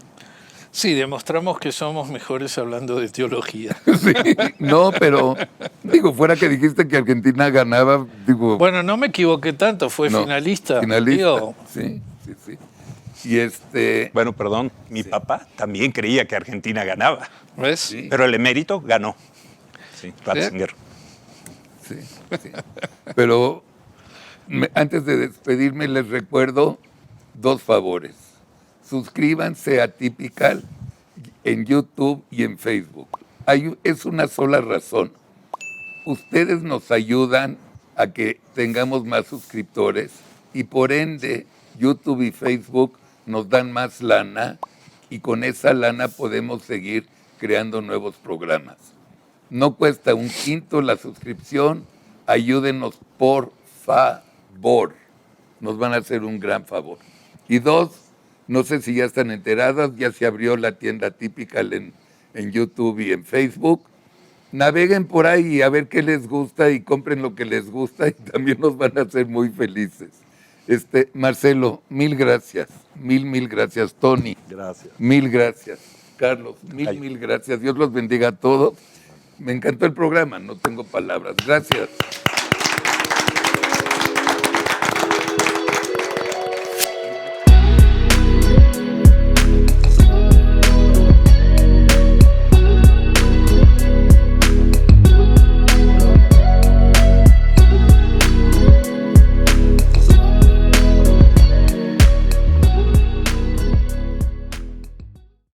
B: Sí, demostramos que somos mejores hablando de teología.
A: Sí, no, pero fuera que dijiste que Argentina ganaba,
B: Bueno, no me equivoqué tanto, fue finalista.
A: Finalista, sí. Y
C: Bueno, perdón, mi papá también creía que Argentina ganaba.
B: ¿Ves?
A: Sí.
C: Pero el emérito ganó. Sí, Ratzinger.
A: Sí. Pero antes de despedirme les recuerdo 2 favores. Suscríbanse a Tipical en YouTube y en Facebook. Es una sola razón. Ustedes nos ayudan a que tengamos más suscriptores y por ende YouTube y Facebook nos dan más lana y con esa lana podemos seguir creando nuevos programas. No cuesta 1/5 la suscripción. Ayúdenos, por favor. Nos van a hacer un gran favor. Y 2, no sé si ya están enteradas, ya se abrió la tienda Tipical en YouTube y en Facebook. Naveguen por ahí a ver qué les gusta y compren lo que les gusta y también nos van a hacer muy felices. Marcelo, 1000 gracias. Mil gracias. Tony.
D: Gracias.
A: 1000 gracias. Carlos, mil gracias. Dios los bendiga a todos. Me encantó el programa, no tengo palabras. Gracias.